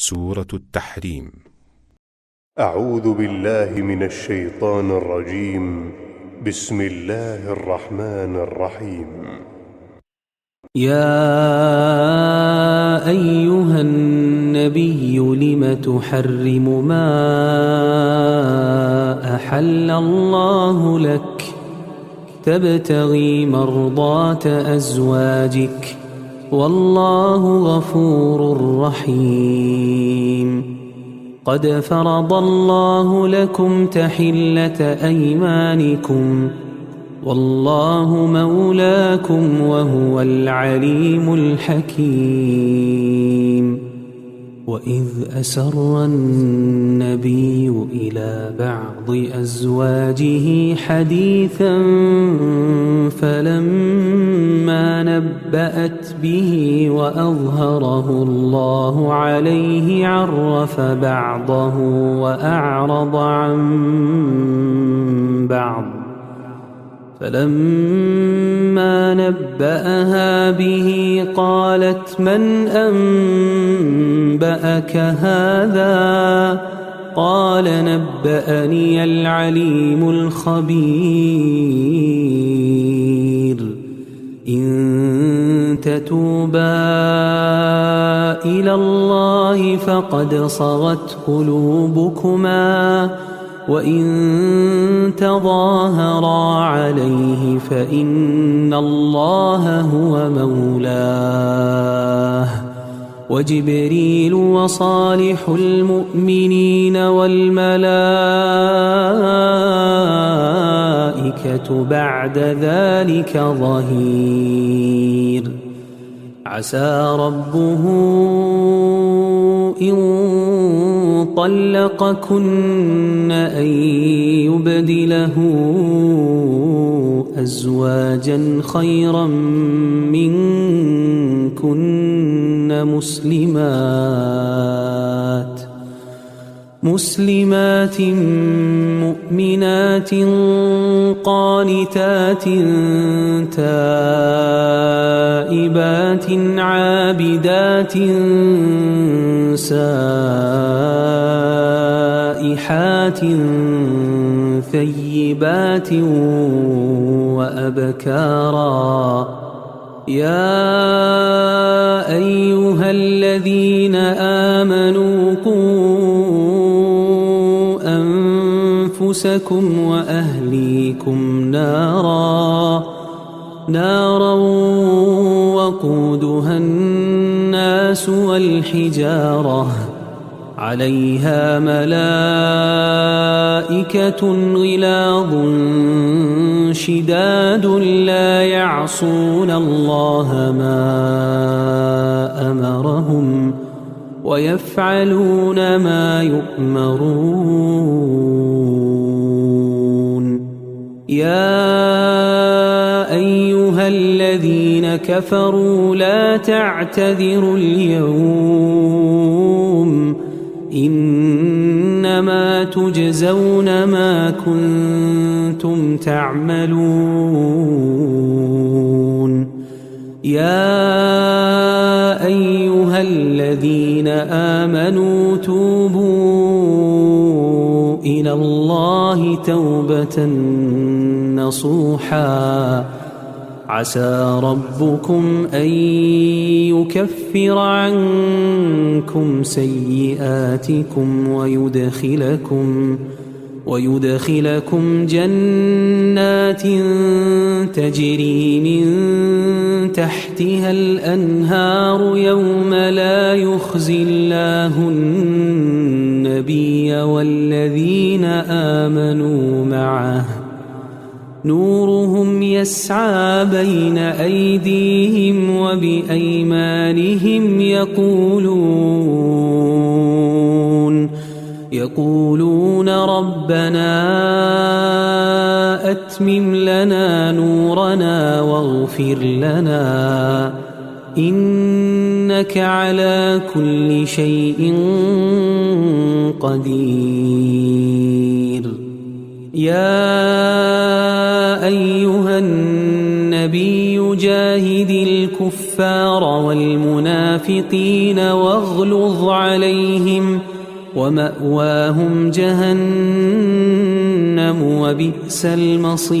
سورة التحريم. أعوذ بالله من الشيطان الرجيم. بسم الله الرحمن الرحيم. يا أيها النبي لم تحرم ما أحل الله لك تبتغي مرضات أزواجك والله غفور رحيم. قد فرض الله لكم تحلة أيمانكم والله مولاكم وهو العليم الحكيم. وإذ أسر النبي إلى بعض أزواجه حديثا فلما نبأت به وأظهره الله عليه عرف بعضه وأعرض عن بعض. فلما نبأها به قالت من أنبأك هذا؟ قال نبأني العليم الخبير. إن تتوبا إلى الله فقد صغت قلوبكما وإن تظاهرا عليه فإن الله هو مولاه وجبريل وصالح المؤمنين والملائكة بعد ذلك ظهير. عسى ربه إن طلقكن أن يبدله أزواجا خيرا منكن مسلمات مؤمنات قانتات تائبات عابدات سائحات ثيبات وأبكارا. يا أيها الذين آمنوا قوا أنفسكم وأهليكم نارا وقودها الناس والحجارة عليها ملائكة غلاظ شداد لا يعصون الله ما أمرهم ويفعلون ما يؤمرون. يا أيها الذين كفروا لا تعتذروا اليوم إنما تجزون ما كنتم تعملون. يا أيها الذين آمنوا توبوا إلى الله توبة نصوحا. عسى ربكم أن يكفر عنكم سيئاتكم ويدخلكم جنات تجري من تحتها الأنهار يوم لا يخزي الله النبي والذين آمنوا معه نورهم يسعى بين أيديهم وبأيمانهم يقولون ربنا أتمم لنا نورنا واغفر لنا إنك على كل شيء قدير. يا أيها النبي جاهد الكفار الكفار والمنافقين واغلظ عليهم ومأواهم جهنم وبئس المصير.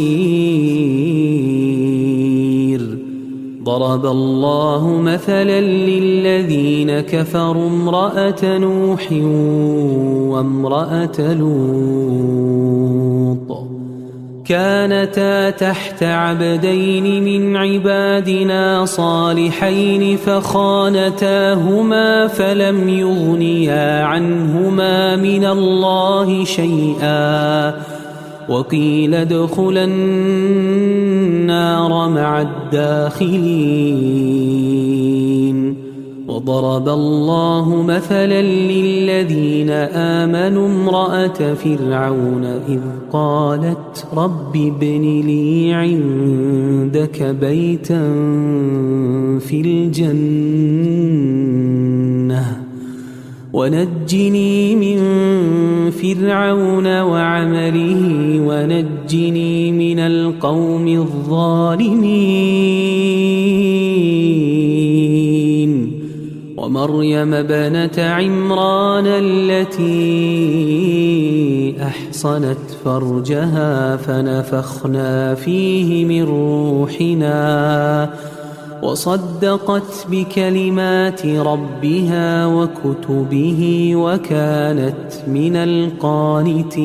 ضرب الله مثلا للذين كفروا امرأة نوح وامرأة لوط كانتا تحت عبدين من عبادنا صالحين فخانتاهما فلم يغنيا عنهما من الله شيئا وقيل ادخلا النار مع الداخلين. وضرب الله مثلا للذين آمنوا امرأة فرعون إذ قالت رب ابن لي عندك بيتا في الجنة ونجني من فرعون وعمله ونجني من القوم الظالمين. ومريم ابنة عمران التي أحصنت فرجها فنفخنا فيه من روحنا وصدقت بكلمات ربها وكتبه وكانت من القانتين.